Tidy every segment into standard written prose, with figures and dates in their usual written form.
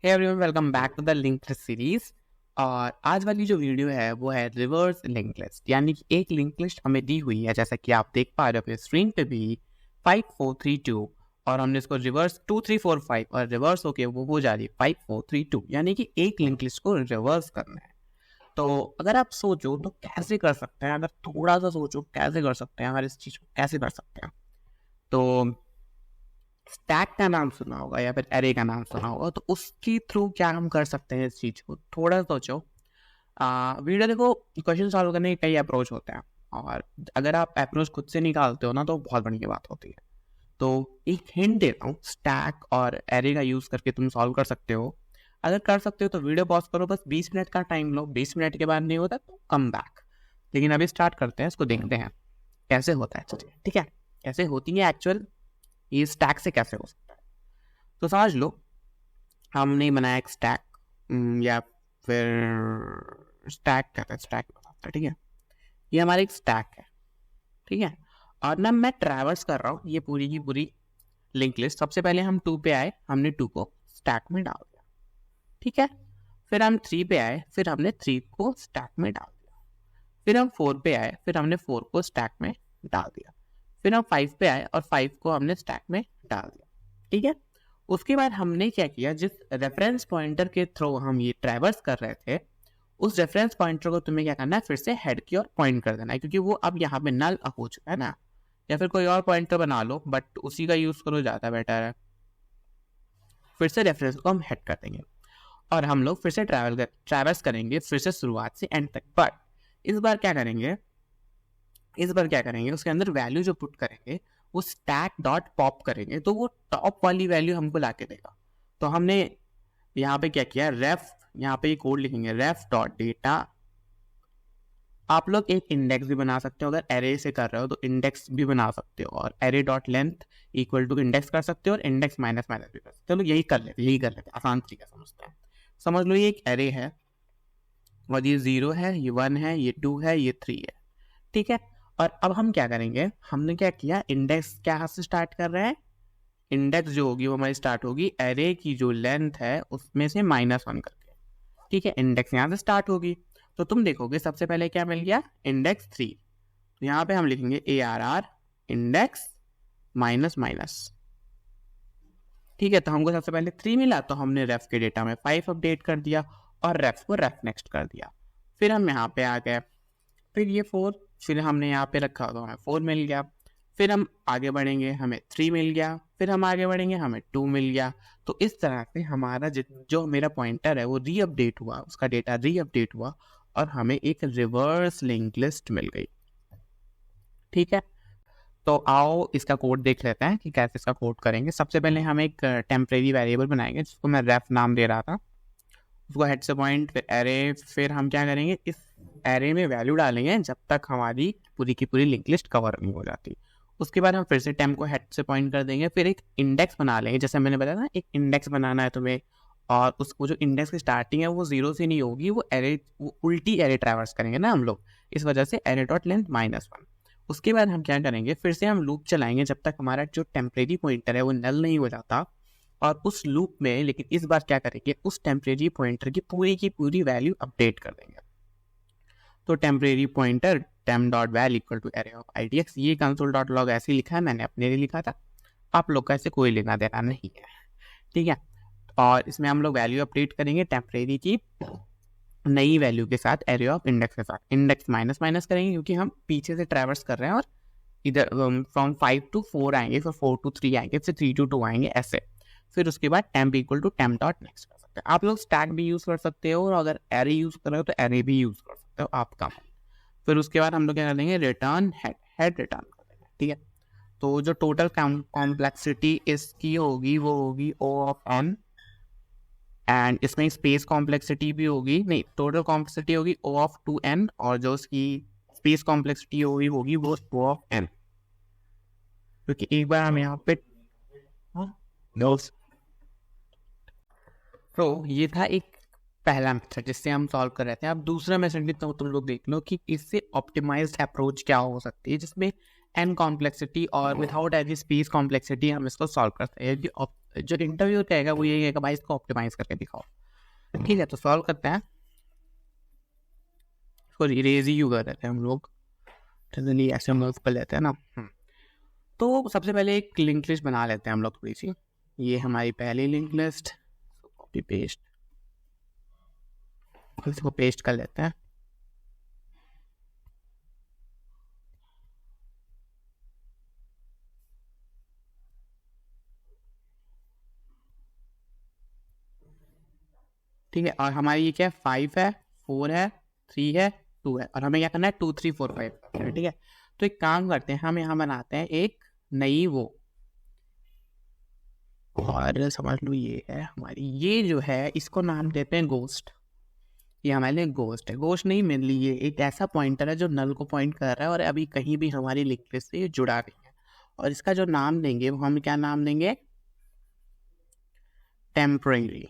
Hey everyone, welcome back to the link list series. और आज वाली जो वीडियो है वो है रिवर्स लिंक लिस्ट, यानी कि एक लिंक लिस्ट हमें दी हुई है, जैसा कि आप देख पा रहे हो अपने स्क्रीन पे भी 5432, और हमने इसको रिवर्स 2345 और रिवर्स होके वो हो जा रही है 5432, यानी कि एक लिंक लिस्ट को रिवर्स करना है। तो अगर आप सोचो तो कैसे कर सकते हैं, अगर थोड़ा सा सोचो कैसे कर सकते हैं, हमारे इस चीज को कैसे कर सकते हैं। तो स्टैक का नाम सुना होगा या फिर एरे का नाम सुना होगा, तो उसके थ्रू क्या हम कर सकते हैं इस चीज को, थोड़ा सोचो। वीडियो देखो, क्वेश्चन सॉल्व करने के कई अप्रोच होते हैं, और अगर आप अप्रोच खुद से निकालते हो ना तो बहुत बढ़िया बात होती है। तो एक हिंट देता हूँ, स्टैक और एरे का यूज करके तुम सॉल्व कर सकते हो। अगर कर सकते हो तो वीडियो पॉज करो, बस 20 मिनट का टाइम लो, 20 मिनट के बाद नहीं होता तो कम बैक। लेकिन अभी स्टार्ट करते हैं, इसको देखते हैं कैसे होता है। चलिए ठीक है, कैसे होती है एक्चुअल ये स्टैक से कैसे हो सकता है। तो समझ लो, हमने बनाया एक स्टैक, या फिर स्टैक कहते हैं, स्टैक बताता है, ठीक है। ये हमारा एक स्टैक है, ठीक है। और ना मैं ट्रैवर्स कर रहा हूँ ये पूरी की पूरी लिंक लिस्ट। सबसे पहले हम 2 पे आए, हमने 2 को स्टैक में डाल दिया, ठीक है। फिर हम 3 पे आए, फिर हमने 3 को स्टैक में डाल दिया। फिर हम 4 पे आए, फिर हमने 4 को स्टैक में डाल दिया। फिर हम 5 पे आए और 5 को हमने स्टैक में डाल दिया, ठीक है। उसके बाद हमने क्या किया, जिस रेफरेंस पॉइंटर के थ्रू हम ये ट्रैवर्स कर रहे थे, उस रेफरेंस पॉइंटर को तुम्हें क्या करना है, फिर से हेड की ओर पॉइंट कर देना है, क्योंकि वो अब यहाँ पे नल हो चुका है ना। या फिर कोई और पॉइंटर बना लो, बट उसी का यूज करो, ज़्यादा बेटर है। फिर से रेफरेंस को हम हेड कर देंगे और हम लोग फिर से ट्रैवर्स करेंगे, फिर से शुरुआत से एंड तक। बट इस बार क्या करेंगे, उसके अंदर वैल्यू जो पुट करेंगे वो स्टैक डॉट पॉप करेंगे, तो वो टॉप वाली वैल्यू हमको ला के देगा। तो हमने यहाँ पे क्या किया, रेफ, यहाँ पे ये कोड लिखेंगे, रेफ डॉट डेटा। आप लोग एक इंडेक्स भी बना सकते हो, अगर एरे से कर रहे हो तो इंडेक्स भी बना सकते हो, और array dot length equal to index कर सकते हो, और इंडेक्स माइनस माइनस भी कर सकते हो। चलो यही कर लेते, आसान तरीका समझते हैं। समझ लो ये एक एरे है, और ये 0 है, ये 1 है, ये 2 है, ये 3 है, ठीक है। और अब हम क्या करेंगे, हमने क्या किया, इंडेक्स क्या से स्टार्ट कर रहे हैं, इंडेक्स जो होगी वो हमारी स्टार्ट होगी एरे की जो लेंथ है उसमें से -1 करके, ठीक है। इंडेक्स यहाँ से स्टार्ट होगी, तो तुम देखोगे सबसे पहले क्या मिल गया, इंडेक्स 3। तो यहाँ पे हम लिखेंगे ARR इंडेक्स माइनस माइनस, ठीक है। तो हमको सबसे पहले 3 मिला, तो हमने रेफ के डेटा में 5 अपडेट कर दिया और रेफ को रेफ नेक्स्ट कर दिया। फिर हम यहाँ पे आ गए, फिर ये 4, फिर हमने यहाँ पे रखा तो हमें 4 मिल गया। फिर हम आगे बढ़ेंगे, हमें 3 मिल गया। फिर हम आगे बढ़ेंगे, हमें 2 मिल गया। तो इस तरह से हमारा जो मेरा पॉइंटर है वो रीअपडेट हुआ, उसका डेटा रीअपडेट हुआ और हमें एक रिवर्स लिंक लिस्ट मिल गई, ठीक है। तो आओ इसका कोड देख लेते हैं कि कैसे इसका कोड करेंगे। सबसे पहले हम एक टेम्परेरी वेरिएबल बनाएंगे जिसको मैं रेफ नाम दे रहा था, उसको हेड से पॉइंट, फिर एरे। फिर हम क्या करेंगे, इस एरे में वैल्यू डालेंगे जब तक हमारी पूरी की पूरी लिंक लिस्ट कवर नहीं हो जाती। उसके बाद हम फिर से टेम्प को हेड से पॉइंट कर देंगे, फिर एक इंडेक्स बना लेंगे, जैसे मैंने बताया ना एक इंडेक्स बनाना है तुम्हें। और उसको जो इंडेक्स की स्टार्टिंग है वो 0 से नहीं होगी, वो उल्टी एरे ट्रैवर्स करेंगे ना हम लोग, इस वजह से एरे डॉट लेंथ -1। उसके बाद हम क्या करेंगे, फिर से हम लूप चलाएंगे जब तक हमारा जो टेम्परेरी पॉइंटर है वो नल नहीं हो जाता। और उस लूप में लेकिन इस बार क्या करेंगे, उस टेम्परेरी पॉइंटर की पूरी वैल्यू अपडेट कर देंगे। तो temporary pointer temp dot val equal to array of IDX, ये कंसोल डॉट लॉग ऐसे लिखा है, मैंने अपने लिए लिखा था, आप लोग का ऐसे कोई लेना देना नहीं है, ठीक है। और इसमें हम लोग वैल्यू अपडेट करेंगे टेम्परेरी की नई वैल्यू के साथ, एरे ऑफ इंडेक्स के साथ। इंडेक्स माइनस माइनस करेंगे क्योंकि हम पीछे से ट्रैवर्स कर रहे हैं, और इधर फ्रॉम 5 to 4 आएंगे, फिर 4 to 3 आएंगे, फिर 3 to 2 आएंगे, ऐसे। फिर उसके बाद temp equal to temp dot next कर सकते हैं। आप लोग स्टैक भी यूज कर सकते हो, और अगर एरे यूज कर रहे हो तो एरे भी यूज कर सकते हो, आपका। फिर उसके बाद हम लोग क्या कर देंगे, रिटर्न हेड रिटर्न कर देंगे, ठीक है। तो जो टोटल कॉम्प्लेक्सिटी इसकी होगी वो होगी O ऑफ n, एंड इसमें स्पेस कॉम्प्लेक्सिटी भी होगी, नहीं, टोटल कॉम्प्लेक्सिटी होगी O ऑफ 2n, और जो उसकी स्पेस कॉम्प्लेक्सिटी होगी वो O ऑफ n, क्योंकि एक बार हम यहाँ पे तो ये था एक पहला मेथड जिससे हम सॉल्व कर रहे थे। अब दूसरा मेथड भी तुम लोग देख लो कि इससे ऑप्टिमाइज्ड अप्रोच क्या हो सकती है, जिसमें n कॉम्प्लेक्सिटी और विदाउट एनी स्पेस कॉम्प्लेक्सिटी हम इसको सॉल्व करते हैं। जो इंटरव्यू कहेगा वो ये कहेगा भाई इसको ऑप्टिमाइज करके दिखाओ। ठीक है, तो सॉल्व करते हैं इसको। इरेज ही कर देते हैं हम लोग, जनरली ऐसे हम लोग कर लेते हैं ना। तो सबसे पहले एक लिंक लिस्ट बना लेते हैं हम लोग थोड़ी सी। ये हमारी पहली लिंक लिस्ट, कॉपी पेस्ट, इसको पेस्ट कर लेते हैं। ठीक है, और हमारी ये क्या है, 5 है, 4 है, 3 है, 2 है, और हमें क्या करना है 2 3 4 5। ठीक है, तो एक काम करते हैं, हम यहाँ बनाते हैं एक नई वो, और समझ लो ये है हमारी, ये जो है इसको नाम देते हैं गोस्ट। ये हमारे लिए गोस्ट है। गोस्ट नहीं, मेनली ये एक ऐसा पॉइंटर है जो नल को पॉइंट कर रहा है और अभी कहीं भी हमारी लिंक लिस्ट से जुड़ा नहीं है। और इसका जो नाम देंगे वो हम क्या नाम देंगे, टेम्परेरी।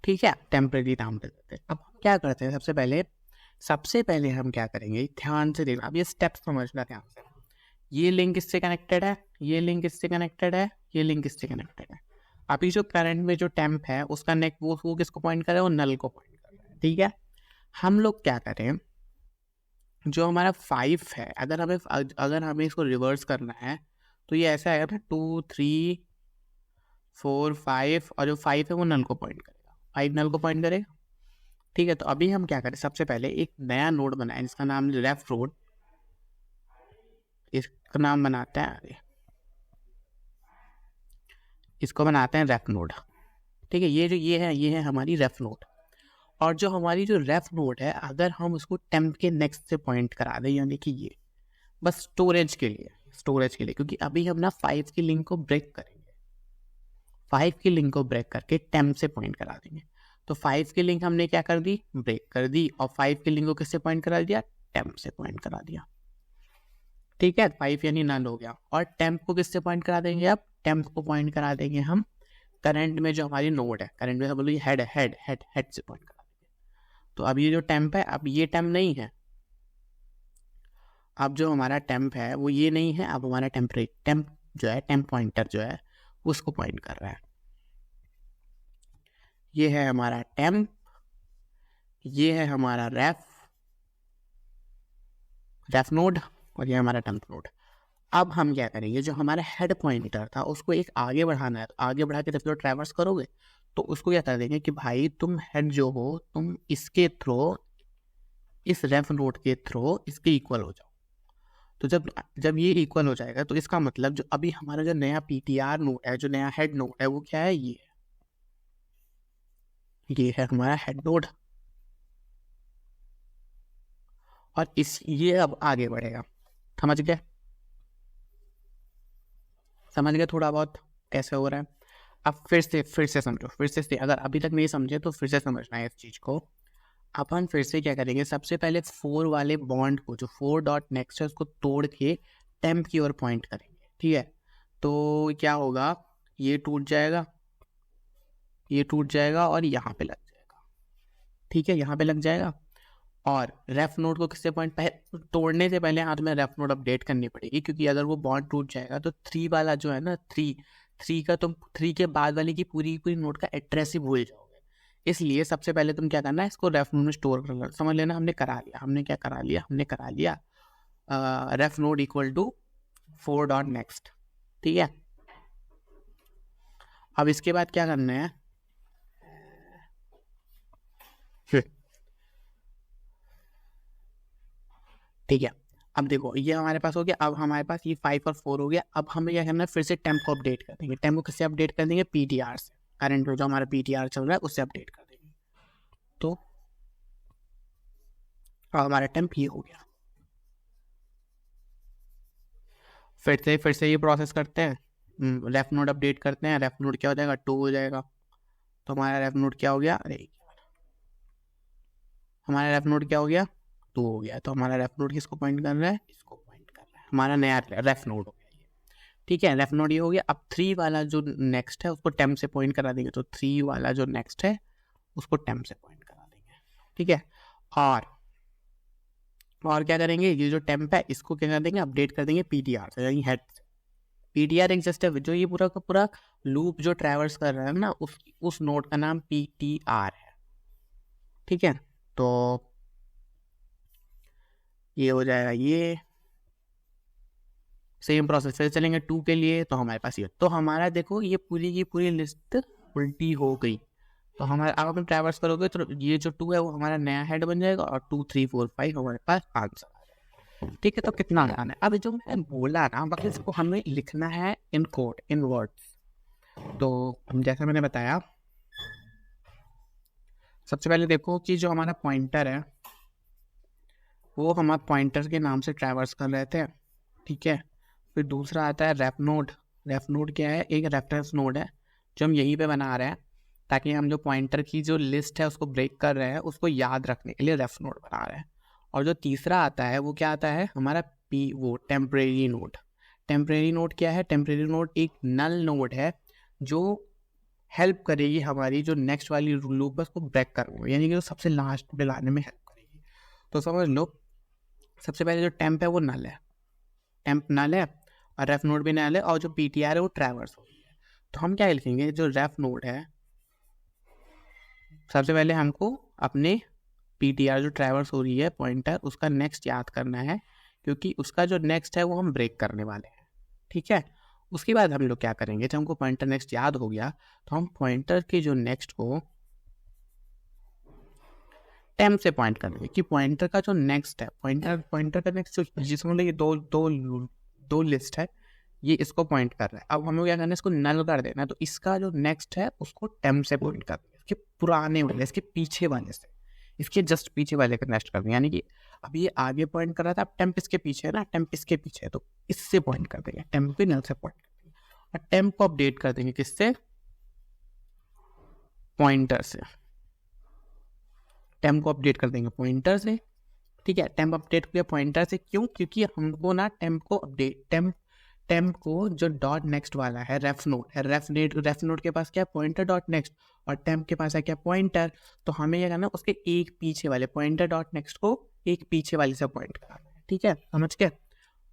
ठीक है, टेम्परेरी नाम दे देते हैं। अब हम क्या करते हैं, सबसे पहले हम क्या करेंगे, ध्यान से देखना, अब ये स्टेप समझना ध्यान से। ये लिंक इससे कनेक्टेड है, ये लिंक इससे कनेक्टेड है, ये लिंक इससे कनेक्टेड है। अभी जो करंट में जो टेम्प है उसका नेक वो किसको पॉइंट कर रहा है, वो नल को पॉइंट कर रहा है। ठीक है, हम लोग क्या करें, जो हमारा 5 है, अगर हमें इसको रिवर्स करना है तो ये ऐसा आएगा ना, 2 3 4 5, और जो 5 है वो नल को पॉइंट करेगा, 5 नल को पॉइंट करेगा। ठीक है, तो अभी हम क्या करें, सबसे पहले एक नया नोड बनाएं जिसका नाम रेफ नोड, इसका नाम बनाते हैं, इसको बनाते हैं रेफ नोड। ठीक है, ये है हमारी रेफ नोड। और जो हमारी जो रेफ नोड है, अगर हम उसको टेम्प के नेक्स्ट से पॉइंट करा दें, यानी कि ये बस स्टोरेज के लिए, क्योंकि अभी हम ना 5 की लिंक को ब्रेक करेंगे, 5 की लिंक को ब्रेक करके टेम्प से पॉइंट करा देंगे। तो 5 की लिंक हमने क्या कर दी, ब्रेक कर दी, और 5 की लिंक को किससे पॉइंट करा दिया, टेम्प से पॉइंट करा दिया। ठीक है, 5 यानी नल हो गया। और टेम्प को किससे पॉइंट करा देंगे, अब टेम्प को पॉइंट करा देंगे हम करंट में जो हमारी नोड है, करंट में हम बोलो हेड से पॉइंट करा देंगे। तो अब ये जो टेम्प है, अब ये टेम्प नहीं है, अब जो हमारा टेम्प है वो ये नहीं है, अब हमारा टेम्प जो है, टेम्प पॉइंटर जो है उसको पॉइंट कर रहा है। ये है हमारा टेम्प, ये है हमारा रेफ नोड, और ये हमारा टेम्प नोड। अब हम क्या करेंगे, जो हमारा हेड पॉइंटर था उसको एक आगे बढ़ाना है, तो आगे बढ़ा के जब तो ट्रैवर्स करोगे तो उसको क्या कर देंगे कि भाई तुम हेड जो हो, तुम इसके थ्रो, इस रेफ नोड के थ्रो इसके इक्वल हो जाओ। तो जब ये इक्वल हो जाएगा तो इसका मतलब जो अभी हमारा जो नया पीटीआर नोड है, जो नया हेड नोड है, वो क्या है, ये है हमारा हेड नोड। और ये अब आगे बढ़ेगा, समझ गए थोड़ा बहुत कैसे हो रहा है। अब फिर से समझो, अगर अभी तक नहीं समझे तो फिर से समझना है इस चीज को। अपन फिर से क्या करेंगे, सबसे पहले 4 वाले बॉन्ड को, जो 4 डॉट नेक्स्ट है उसको तोड़ के टेम्प की ओर पॉइंट करेंगे। ठीक है, तो क्या होगा, ये टूट जाएगा, ये टूट जाएगा और यहाँ पे लग जाएगा। ठीक है, यहाँ पे लग जाएगा। और रेफ नोड को किससे पॉइंट, तोड़ने से पहले हाथ में रेफ नोड अपडेट करनी पड़ेगी, क्योंकि अगर वो बॉन्ड टूट जाएगा तो 3 वाला जो है ना, 3 का, तुम 3 के बाद वाली की पूरी नोड का एड्रेस ही भूल जाओगे। इसलिए सबसे पहले तुम क्या करना है, इसको रेफ नोड में स्टोर कर लो। समझ लेना, हमने क्या करा लिया, ref node equal to 4 dot next. ठीक है, अब इसके बाद क्या करना है, ठीक है, अब देखो ये हमारे पास हो गया। अब हमारे पास ये 5 और 4 हो गया। अब हमें क्या करना है, फिर से टेम्प को अपडेट कर देंगे। टेम्प को किससे अपडेट कर देंगे, पीटीआर से, करंट में जो हमारा पीटीआर चल रहा है उससे अपडेट कर देंगे। तो हमारा टेम्प ये हो गया। फिर से ये प्रोसेस करते हैं, लेफ्ट नोड अपडेट करते हैं। लेफ्ट नोड क्या हो जाएगा, 2 हो जाएगा। तो हमारा लेफ्ट नोड क्या हो गया, हमारा लेफ्ट नोड क्या हो गया, 2 हो गया। तो हमारा लेफ्ट नोड किसको पॉइंट कर रहा है, इसको पॉइंट कर रहा है, हमारा नया लेफ्ट नोड हो गया ये। ठीक है, लेफ्ट नोड ये हो गया। अब 3 वाला जो नेक्स्ट है उसको टेम्प से पॉइंट करा देंगे। तो 3 वाला जो नेक्स्ट है उसको टेम्प से पॉइंट करा देंगे। ठीक है, और क्या करेंगे, ये जो टेम्प है इसको क्या कर देंगे, अपडेट कर देंगे पीटीआर से, यानी हेड से। पीटीआर एग्जिस्ट है, जो ये पूरा का पूरा लूप जो ट्रैवर्स कर रहा है ना, उस नोड का नाम पीटीआर है। ठीक है, तो ये हो जाएगा, ये सेम प्रोसेस फिर चलेंगे 2 के लिए। तो हमारे पास ये, तो हमारा देखो ये पूरी की पूरी लिस्ट उल्टी हो गई। तो हमारा अब हम ट्रैवर्स करोगे तो ये जो 2 है वो हमारा नया हेड बन जाएगा और 2 3 4 5 हमारे पास आंसर आ जाएगा। ठीक है, तो कितना आना है अब जो मैं बोला ना, बस इसको हमें लिखना है इन कोड, इन वर्ड्स। तो जैसे मैंने बताया, सबसे पहले देखो कि जो हमारा पॉइंटर है वो हमारा पॉइंटर के नाम से ट्रैवर्स कर रहे थे। ठीक है, फिर दूसरा आता है रेफ नोड। रेफ नोड क्या है? एक रेफरेंस नोड है जो हम यहीं पे बना रहे हैं, ताकि हम जो पॉइंटर की जो लिस्ट है उसको ब्रेक कर रहे हैं, उसको याद रखने के लिए रेफ नोड बना रहे हैं। और जो तीसरा आता है वो क्या आता है? हमारा वो टेम्परेरी नोड। टेम्परेरी नोड क्या है? टेम्परेरी नोड एक नल नोड है जो हेल्प करेगी हमारी जो नेक्स्ट वाली लूप है उसको ब्रेक करने में, यानी कि जो सबसे लास्ट में लाने में हेल्प करेगी। तो समझ लो, सबसे पहले जो टेम्प है वो नल है, टेम्प नल है, और रेफ नोड भी नल है, और जो पीटीआर है वो ट्रैवर्स हो रही है। तो हम क्या लिखेंगे? जो रेफ नोड है, सबसे पहले हमको अपने पीटीआर जो ट्रैवर्स हो रही है पॉइंटर, उसका नेक्स्ट याद करना है, क्योंकि उसका जो नेक्स्ट है वो हम ब्रेक करने वाले हैं। ठीक है, उसके बाद हम लोग क्या करेंगे? जब हमको पॉइंटर नेक्स्ट याद हो गया तो हम पॉइंटर के जो नेक्स्ट को टेम्प से पॉइंट कर देंगे कि पॉइंटर का जो नेक्स्ट है, पॉइंटर का नेक्स्ट जिसमें ये दो लिस्ट है, ये इसको पॉइंट कर रहा है। अब हमें क्या करना है? इसको नल कर देना है। तो इसका जो नेक्स्ट है उसको टेम्प से पॉइंट कर देंगे, इसके पुराने वाले, इसके पीछे वाले से, इसके जस्ट पीछे वाले का नेक्स्ट कर देंगे। यानी कि अब ये आगे पॉइंट कर रहा था, अब टेम्प इसके पीछे है ना, टेम्प इसके पीछे है, तो इससे पॉइंट कर देंगे, टेम्प पे नल से पॉइंट कर देंगे, और टेम्प को अपडेट कर देंगे किससे? पॉइंटर से। टेम्प को अपडेट कर देंगे पॉइंटर से। ठीक है, टेम्प अपडेट किया पॉइंटर से, क्यों? क्योंकि हमको ना टेम्प को अपडेट, टेम्प को जो डॉट नेक्स्ट वाला है रेफ नोड है, रेफ नोड के पास क्या है? पॉइंटर डॉट नेक्स्ट, और टेम्प के पास है क्या? पॉइंटर। तो हमें ये करना है उसके एक पीछे वाले पॉइंटर डॉट नेक्स्ट को एक पीछे वाले से पॉइंट कराना है। ठीक है, समझ के?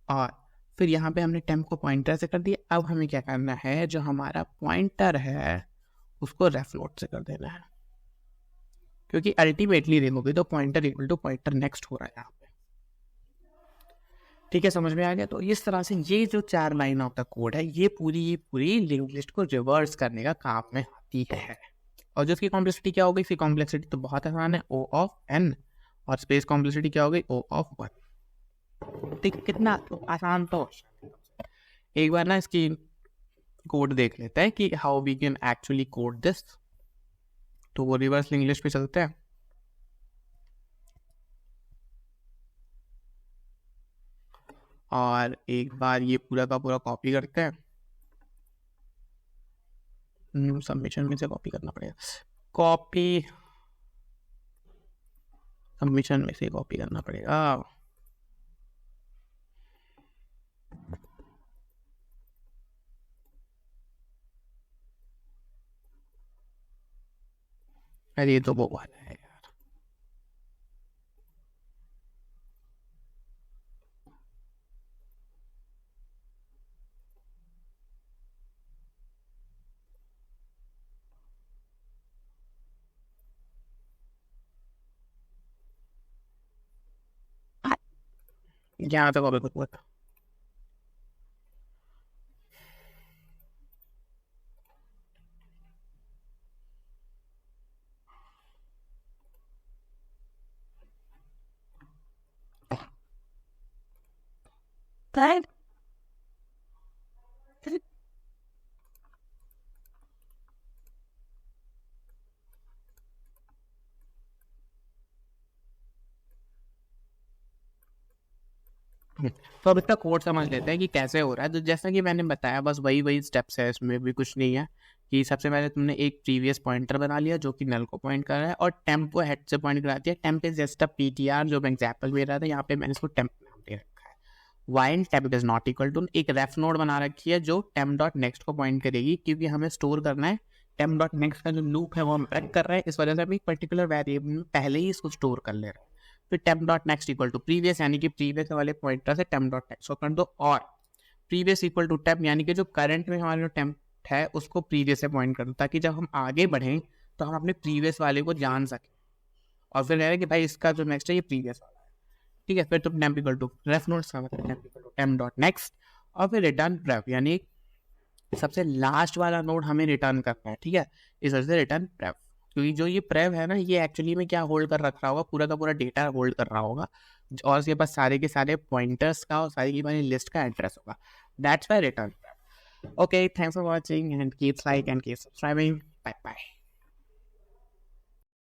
और फिर यहाँ पे हमने टेम्प को पॉइंटर से कर दिया। अब हमें क्या करना है? जो हमारा पॉइंटर है उसको रेफ नोड से कर देना है, क्योंकि अल्टीमेटली देखोगे तो pointer equal to pointer next हो रहा है यहाँ पे। ठीक है, समझ में आ गया? तो इस तरह से ये जो 4 लाइन ऑफ द कोड है, ये पूरी लिंक लिस्ट को रिवर्स करने का काम में आती है। और जो इसकी कॉम्प्लेक्सिटी क्या हो गई? इसकी कॉम्प्लेक्सिटी तो बहुत आसान है, O ऑफ n, और स्पेस कॉम्प्लेक्सिटी क्या हो गई? O of 1। ठीक, कितना तो आसान। तो एक बार ना इसकी कोड देख लेते हैं कि how we can actually code this. तो वो रिवर्स लिंक लिस्ट पे चलते हैं। और एक बार ये पूरा का पूरा कॉपी करते हैं, सबमिशन में से कॉपी करना पड़ेगा, कॉपी सबमिशन में से कॉपी करना पड़ेगा। अरे ये तो वो वाला है यार। यहाँ तो कॉपी कुछ हुआ। तो अब इसका कोड समझ लेते हैं कि कैसे हो रहा है। तो जैसा कि मैंने बताया, बस वही स्टेप्स है, इसमें भी कुछ नहीं है। कि सबसे पहले तुमने एक प्रीवियस पॉइंटर बना लिया जो कि नल को पॉइंट कर रहा है, और टेम्प को हेड से पॉइंट करा दिया। Temp is just a PTR, जो मैं एग्जाम्पल दे रहा था, यहाँ पे मैंने इसको टेम्प नाम दे रखा है। While temp is not equal to, एक रेफ नोड बना रखी है जो टेम्प डॉट नेक्स्ट को पॉइंट करेगी, क्योंकि हमें स्टोर करना है। टेम्प डॉट नेक्स्ट का जो लूप है वो हम ब्रेक कर रहे हैं, इस वजह से हम एक पर्टिकुलर वेरिएबल में पहले ही इसको स्टोर कर ले रहे हैं। फिर temp dot next equal to previous, यानी कि प्रीवियस वाले पॉइंटर से टेम्प डॉट नेक्स्ट को कर दो, और प्रीवियस इक्वल टू टेम्प, यानी कि जो करंट में हमारा जो टेम्प है उसको प्रीवियस से पॉइंट कर दो, ताकि जब हम आगे बढ़ें तो हम अपने प्रीवियस वाले को जान सकें, और फिर कह कि भाई इसका जो नेक्स्ट है ये प्रीवियस वाला है, ठीक है। फिर तुम temp equal to ref notes का मतलब temp equal to temp dot next, और फिर रिटर्न प्रेफ, यानी सबसे लास्ट वाला नोड हमें रिटर्न करना है, ठीक है। इस वजह से रिटर्न प्रेफ, क्योंकि जो ये प्रेफ है ना ये एक्चुअली में क्या होल्ड कर रख रहा होगा, पूरा का पूरा डेटा होल्ड कर रहा होगा, और उसके पास सारे के सारे पॉइंटर्स का और सारी की सारी लिस्ट का एड्रेस होगा। That's why return pref. Okay, thanks for watching and keep like and keep subscribing. Bye bye.